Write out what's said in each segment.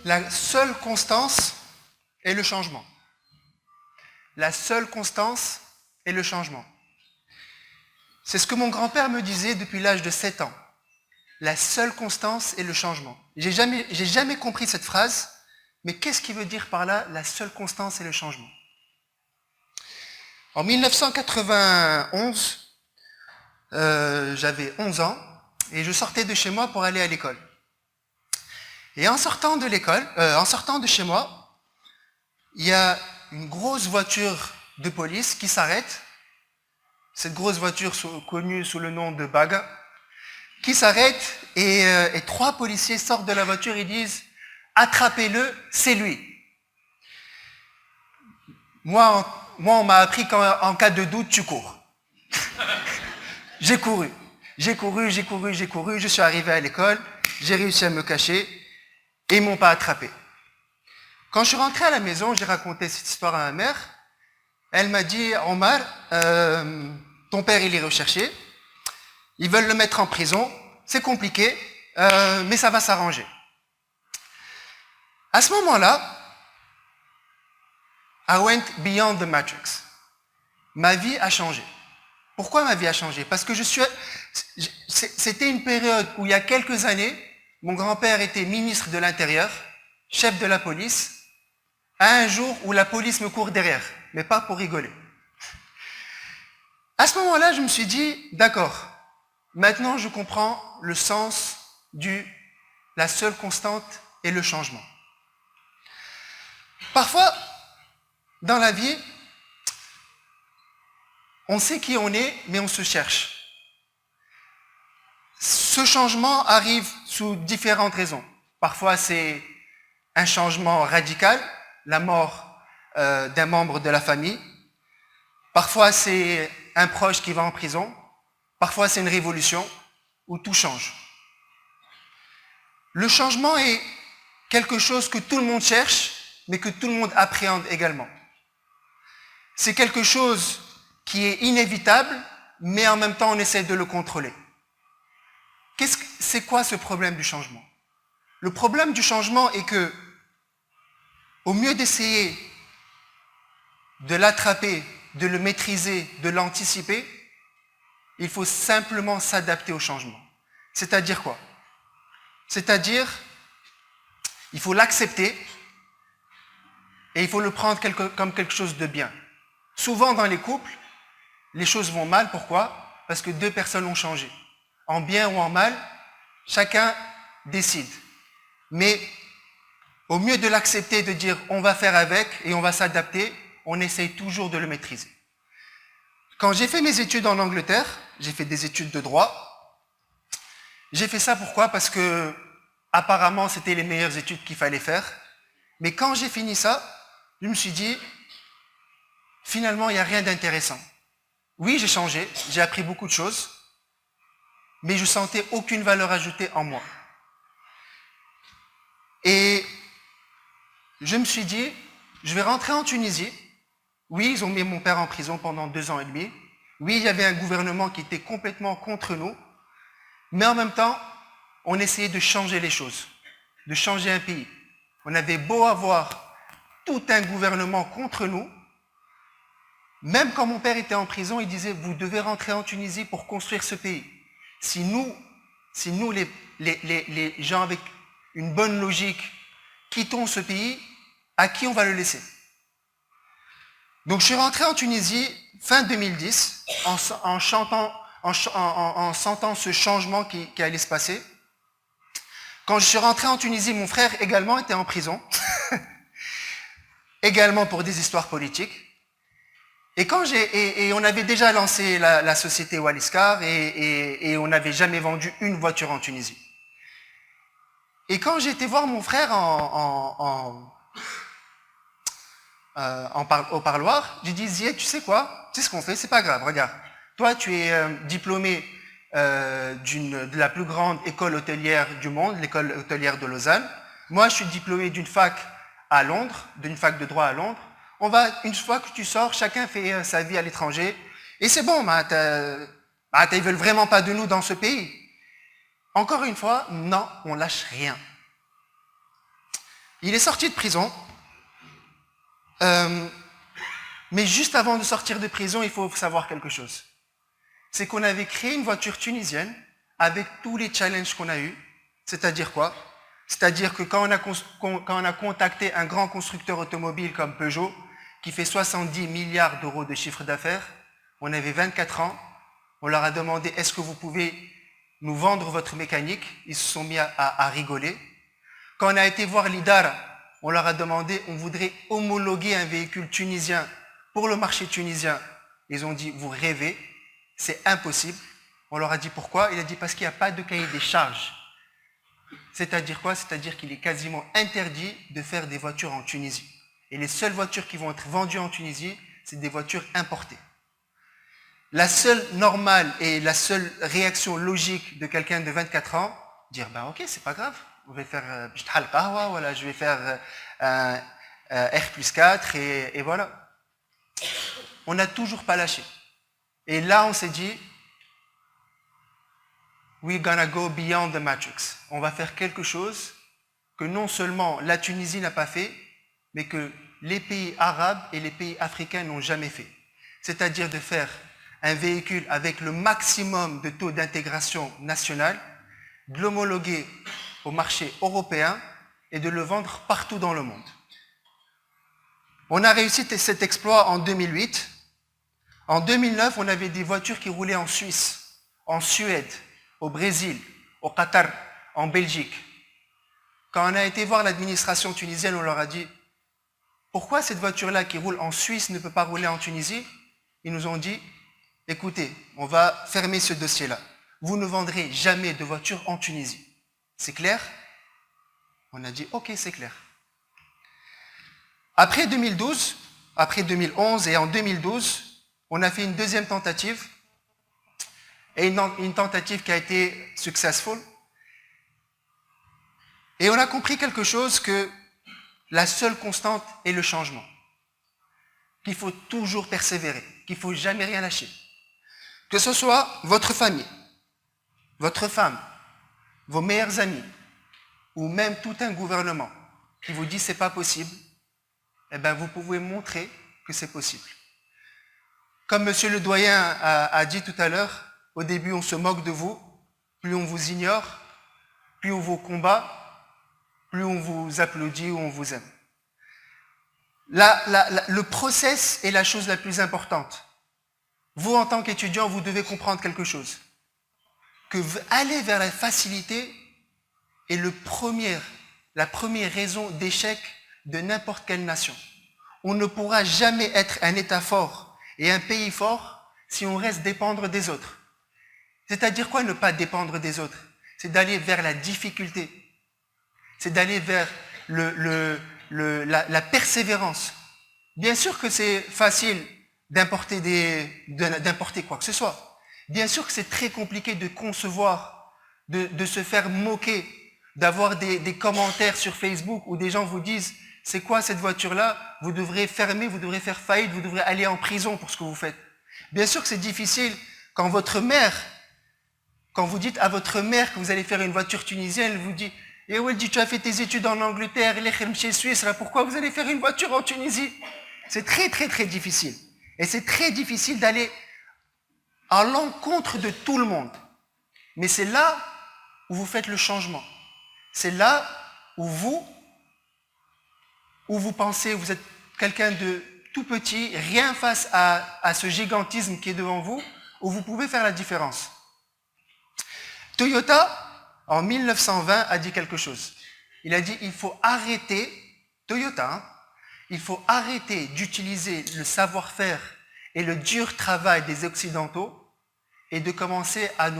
la seule constance est le changement. La seule constance est le changement. C'est ce que mon grand-père me disait depuis l'âge de 7 ans. La seule constance est le changement. J'ai jamais compris cette phrase, mais qu'est-ce qu'il veut dire par là, la seule constance est le changement? En 1991, j'avais 11 ans et je sortais de chez moi pour aller à l'école. Et en sortant de chez moi, il y a une grosse voiture de police qui s'arrête. Cette grosse voiture connue sous le nom de Baga, qui s'arrête et 3 policiers sortent de la voiture et disent « Attrapez-le, c'est lui ». Moi, on m'a appris qu'en cas de doute, tu cours. J'ai couru, je suis arrivé à l'école, j'ai réussi à me cacher et ils ne m'ont pas attrapé. Quand je suis rentré à la maison, j'ai raconté cette histoire à ma mère. Elle m'a dit « Omar, ton père il est recherché, ils veulent le mettre en prison, c'est compliqué, mais ça va s'arranger. » À ce moment-là, I went beyond the matrix. Ma vie a changé. Pourquoi ma vie a changé? Parce que c'était une période où il y a quelques années, mon grand-père était ministre de l'Intérieur, chef de la police, à un jour où la police me court derrière, mais pas pour rigoler. À ce moment-là, je me suis dit, d'accord, maintenant je comprends le sens la seule constante est le changement. Parfois, dans la vie, on sait qui on est, mais on se cherche. Ce changement arrive sous différentes raisons. Parfois, c'est un changement radical, la mort d'un membre de la famille. Parfois, c'est un proche qui va en prison. Parfois, c'est une révolution où tout change. Le changement est quelque chose que tout le monde cherche, mais que tout le monde appréhende également. C'est quelque chose qui est inévitable, mais en même temps, on essaie de le contrôler. C'est quoi ce problème du changement? Le problème du changement est que, au mieux d'essayer de l'attraper, de le maîtriser, de l'anticiper, il faut simplement s'adapter au changement. C'est-à-dire quoi? C'est-à-dire, il faut l'accepter et il faut le prendre comme quelque chose de bien. Souvent dans les couples, les choses vont mal. Pourquoi? Parce que 2 personnes ont changé. En bien ou en mal, chacun décide. Mais au mieux de l'accepter, de dire on va faire avec et on va s'adapter, on essaye toujours de le maîtriser. Quand j'ai fait mes études en Angleterre, j'ai fait des études de droit. J'ai fait ça pourquoi? Parce que apparemment c'était les meilleures études qu'il fallait faire. Mais quand j'ai fini ça, je me suis dit finalement il n'y a rien d'intéressant. Oui, j'ai changé, j'ai appris beaucoup de choses, mais je sentais aucune valeur ajoutée en moi. Et je me suis dit, je vais rentrer en Tunisie. Oui, ils ont mis mon père en prison pendant 2 ans et demi. Oui, il y avait un gouvernement qui était complètement contre nous. Mais en même temps, on essayait de changer les choses, de changer un pays. On avait beau avoir tout un gouvernement contre nous. Même quand mon père était en prison, il disait, vous devez rentrer en Tunisie pour construire ce pays. Si nous les gens avec une bonne logique, quittons ce pays, à qui on va le laisser? Donc je suis rentré en Tunisie fin 2010 en sentant ce changement qui allait se passer. Quand je suis rentré en Tunisie, mon frère également était en prison, également pour des histoires politiques. Et on avait déjà lancé la société Walliscar et on n'avait jamais vendu une voiture en Tunisie. Et quand j'ai été voir mon frère au parloir, j'ai dit, Zied, tu sais quoi? Tu sais ce qu'on fait? C'est pas grave, regarde. Toi, tu es diplômé de la plus grande école hôtelière du monde, l'école hôtelière de Lausanne. Moi, je suis diplômé d'une fac à Londres, d'une fac de droit à Londres. Une fois que tu sors, chacun fait sa vie à l'étranger. Et c'est bon, ils veulent vraiment pas de nous dans ce pays. Encore une fois, non, on lâche rien. Il est sorti de prison, mais juste avant de sortir de prison, il faut savoir quelque chose. C'est qu'on avait créé une voiture tunisienne avec tous les challenges qu'on a eus. C'est-à-dire quoi? C'est-à-dire que quand on a contacté un grand constructeur automobile comme Peugeot, qui fait 70 milliards d'euros de chiffre d'affaires, on avait 24 ans, on leur a demandé est-ce que vous pouvez nous vendre votre mécanique? Ils se sont mis à rigoler. Quand on a été voir l'IDAR, on leur a demandé on voudrait homologuer un véhicule tunisien pour le marché tunisien. Ils ont dit vous rêvez, c'est impossible. On leur a dit pourquoi? Il a dit parce qu'il n'y a pas de cahier des charges. C'est-à-dire quoi? C'est-à-dire qu'il est quasiment interdit de faire des voitures en Tunisie. Et les seules voitures qui vont être vendues en Tunisie, c'est des voitures importées. La seule normale et la seule réaction logique de quelqu'un de 24 ans, dire ben ok, c'est pas grave, je vais faire voilà, je vais faire R+4 et voilà. On n'a toujours pas lâché. Et là, on s'est dit, we're gonna go beyond the matrix. On va faire quelque chose que non seulement la Tunisie n'a pas fait, mais que les pays arabes et les pays africains n'ont jamais fait. C'est-à-dire de faire un véhicule avec le maximum de taux d'intégration nationale, de l'homologuer au marché européen et de le vendre partout dans le monde. On a réussi cet exploit en 2008. En 2009, on avait des voitures qui roulaient en Suisse, en Suède, au Brésil, au Qatar, en Belgique. Quand on a été voir l'administration tunisienne, on leur a dit « Pourquoi cette voiture-là qui roule en Suisse ne peut pas rouler en Tunisie ?» Ils nous ont dit « Écoutez, on va fermer ce dossier-là. Vous ne vendrez jamais de voiture en Tunisie. C'est clair ?» On a dit « Ok, c'est clair. » Après 2012, après 2011 et en 2012, on a fait une deuxième tentative, et une tentative qui a été successful. Et on a compris quelque chose, que la seule constante est le changement. Qu'il faut toujours persévérer, qu'il ne faut jamais rien lâcher. Que ce soit votre famille, votre femme, vos meilleurs amis, ou même tout un gouvernement qui vous dit c'est pas possible, eh bien vous pouvez montrer que c'est possible. Comme monsieur le doyen a dit tout à l'heure, au début on se moque de vous, plus on vous ignore, plus on vous combat, plus on vous applaudit ou on vous aime. Le process est la chose la plus importante. Vous, en tant qu'étudiant, vous devez comprendre quelque chose. Que aller vers la facilité est la première raison d'échec de n'importe quelle nation. On ne pourra jamais être un État fort et un pays fort si on reste dépendre des autres. C'est-à-dire quoi ne pas dépendre des autres? C'est d'aller vers la difficulté. C'est d'aller vers la persévérance. Bien sûr que c'est facile d'importer quoi que ce soit. Bien sûr que c'est très compliqué de concevoir, de se faire moquer, d'avoir des commentaires sur Facebook où des gens vous disent « C'est quoi cette voiture-là? Vous devrez fermer, vous devrez faire faillite, vous devrez aller en prison pour ce que vous faites. » Bien sûr que c'est difficile quand vous dites à votre mère que vous allez faire une voiture tunisienne, elle vous dit « Eh ouais, tu as fait tes études en Angleterre, chez Suisse, là, pourquoi vous allez faire une voiture en Tunisie ?» C'est très très très difficile. Et c'est très difficile d'aller à l'encontre de tout le monde. Mais c'est là où vous faites le changement. C'est là où vous pensez, vous êtes quelqu'un de tout petit, rien face à ce gigantisme qui est devant vous, où vous pouvez faire la différence. Toyota, en 1920, a dit quelque chose. Il a dit il faut arrêter, Toyota, il faut arrêter d'utiliser le savoir-faire et le dur travail des Occidentaux et de commencer à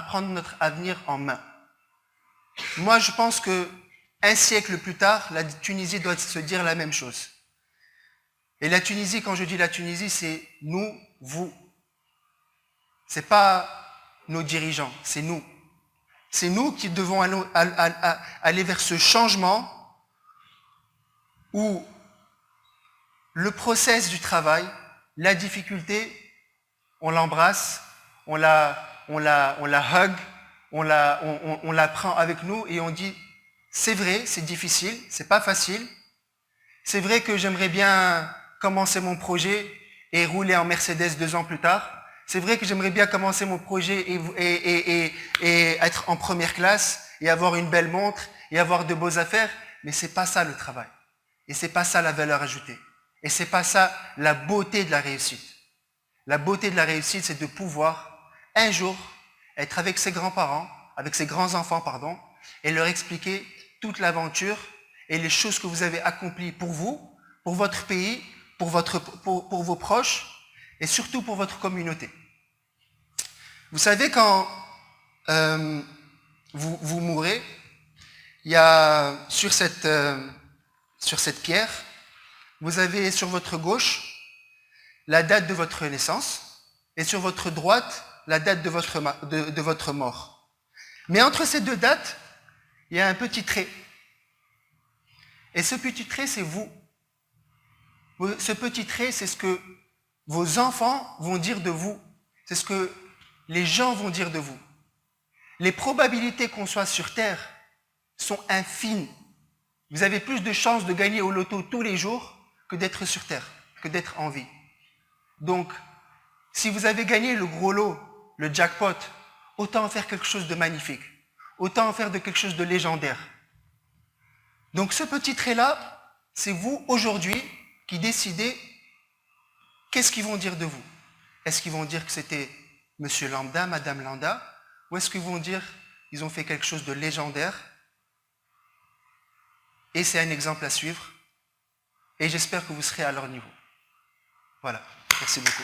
prendre notre avenir en main. Moi, je pense qu'un siècle plus tard, la Tunisie doit se dire la même chose. Et la Tunisie, quand je dis la Tunisie, c'est nous, vous. C'est pas nos dirigeants, c'est nous. C'est nous qui devons aller vers ce changement où le process du travail, la difficulté, on l'embrasse, on la hug, on la prend avec nous et on dit c'est vrai, c'est difficile, c'est pas facile. C'est vrai que j'aimerais bien commencer mon projet et rouler en Mercedes 2 ans plus tard. C'est vrai que j'aimerais bien commencer mon projet et être en première classe et avoir une belle montre et avoir de beaux affaires, mais c'est pas ça le travail. Et c'est pas ça la valeur ajoutée. Et c'est pas ça la beauté de la réussite. La beauté de la réussite, c'est de pouvoir un jour être avec ses grands-parents, avec ses grands-enfants, pardon, et leur expliquer toute l'aventure et les choses que vous avez accomplies pour vous, pour votre pays, pour vos proches et surtout pour votre communauté. Vous savez, quand vous mourrez, il y a sur cette pierre, vous avez sur votre gauche la date de votre naissance et sur votre droite la date de votre mort. Mais entre ces deux dates, il y a un petit trait. Et ce petit trait, c'est vous. Ce petit trait, c'est ce que vos enfants vont dire de vous. C'est ce que les gens vont dire de vous. Les probabilités qu'on soit sur Terre sont infimes. Vous avez plus de chances de gagner au loto tous les jours que d'être sur Terre, que d'être en vie. Donc, si vous avez gagné le gros lot, le jackpot, autant en faire quelque chose de magnifique. Autant en faire de quelque chose de légendaire. Donc ce petit trait-là, c'est vous aujourd'hui qui décidez qu'est-ce qu'ils vont dire de vous. Est-ce qu'ils vont dire que c'était Monsieur Lambda, Madame Lambda, ou est-ce qu'ils vont dire qu'ils ont fait quelque chose de légendaire? Et c'est un exemple à suivre. Et j'espère que vous serez à leur niveau. Voilà. Merci beaucoup.